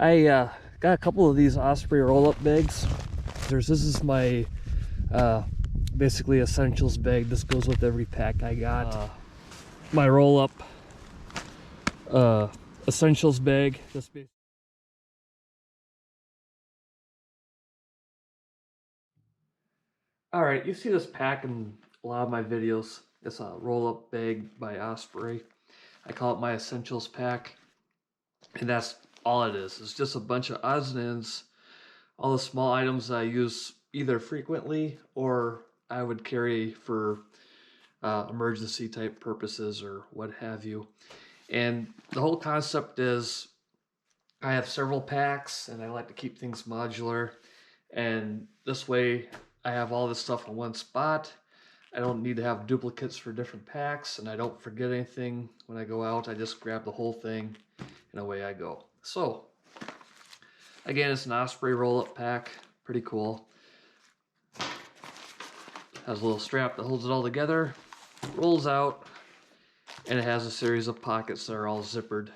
I got a couple of these Osprey roll-up bags. This is my basically essentials bag. This goes with every pack I got. My roll-up essentials bag. All right, you see this pack in a lot of my videos. It's a roll-up bag by Osprey. I call it my essentials pack, and that's all it is. It's just a bunch of odds and ends, all the small items that I use either frequently or I would carry for emergency type purposes or what have you. And the whole concept is I have several packs and I like to keep things modular, and this way I have all this stuff in one spot. I don't need to have duplicates for different packs, and I don't forget anything when I go out. I just grab the whole thing and away I go. So again, it's an Osprey roll-up pack. Pretty cool. Has a little strap that holds it all together, rolls out, and it has a series of pockets that are all zippered.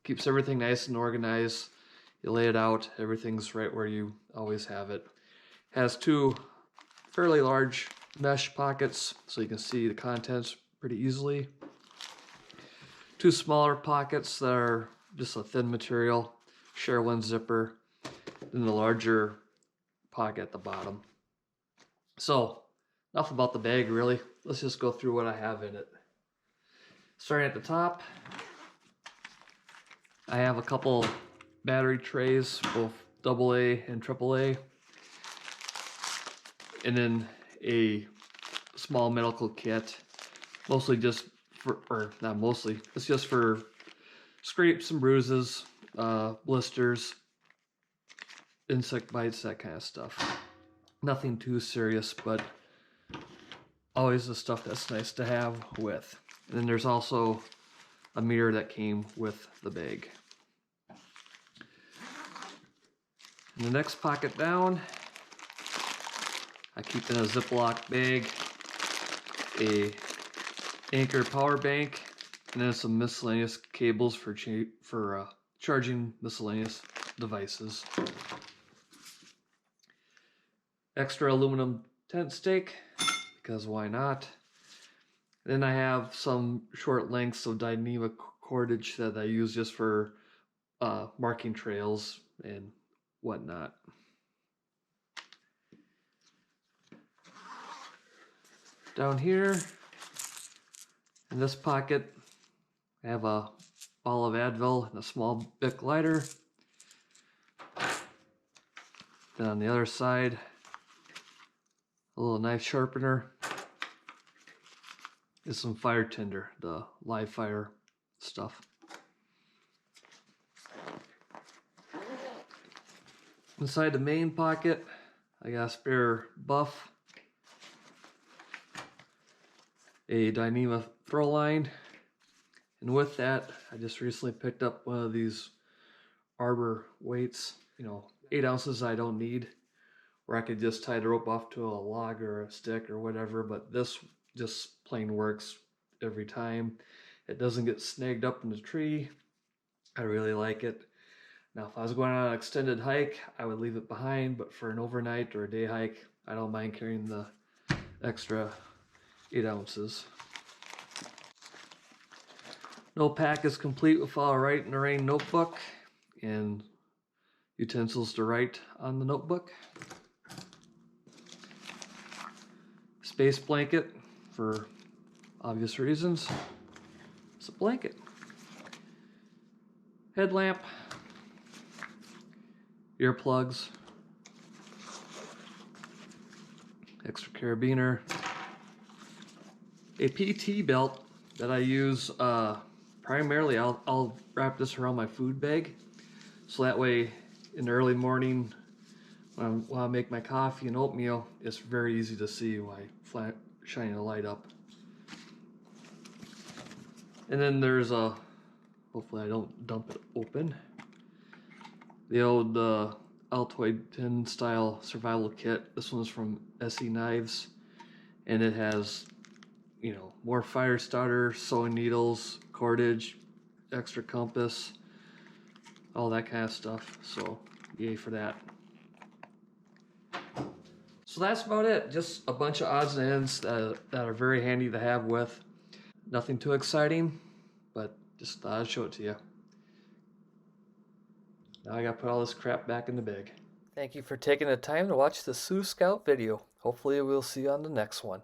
Keeps everything nice and organized. You lay it out, everything's right where you always have it. Has two fairly large mesh pockets so you can see the contents pretty easily. Two smaller pockets that are just a thin material, share one zipper, then the larger pocket at the bottom. So enough about the bag really. Let's just go through what I have in it. Starting at the top, I have a couple battery trays, both AA and AAA, and then a small medical kit, mostly just for, or not mostly, it's just for scrapes and bruises, blisters, insect bites, that kind of stuff. Nothing too serious, but always the stuff that's nice to have with. And then there's also a mirror that came with the bag. In the next pocket down, I keep in a Ziploc bag a Anchor power bank, and then some miscellaneous cables for charging miscellaneous devices. Extra aluminum tent stake, because why not? Then I have some short lengths of Dyneema cordage that I use just for marking trails and whatnot. Down here in this pocket, I have a ball of Advil and a small Bic lighter. Then on the other side, a little knife sharpener and some fire tinder, the live fire stuff. Inside the main pocket, I got a spare buff, a Dyneema throw line, and with that, I just recently picked up one of these arbor weights, 8 ounces I don't need, where I could just tie the rope off to a log or a stick or whatever, but this just plain works every time. It doesn't get snagged up in the tree. I really like it. Now, if I was going on an extended hike, I would leave it behind, but for an overnight or a day hike, I don't mind carrying the extra 8 ounces. No pack is complete without a Write in the Rain notebook and utensils to write on the notebook. Space blanket, for obvious reasons. It's a blanket. Headlamp. Earplugs. Extra carabiner. A PT belt that I use primarily, I'll wrap this around my food bag, so that way in the early morning when I make my coffee and oatmeal, it's very easy to see why shining a light up. And then there's hopefully I don't dump it open, the old Altoid tin style survival kit. This one's from SE Knives, and it has more fire starter, sewing needles, cordage, extra compass, all that kind of stuff. So yay for that. So that's about it. Just a bunch of odds and ends that are very handy to have with. Nothing too exciting, but just thought I'd show it to you. Now I gotta put all this crap back in the bag. Thank you for taking the time to watch the Sioux Scout video. Hopefully we'll see you on the next one.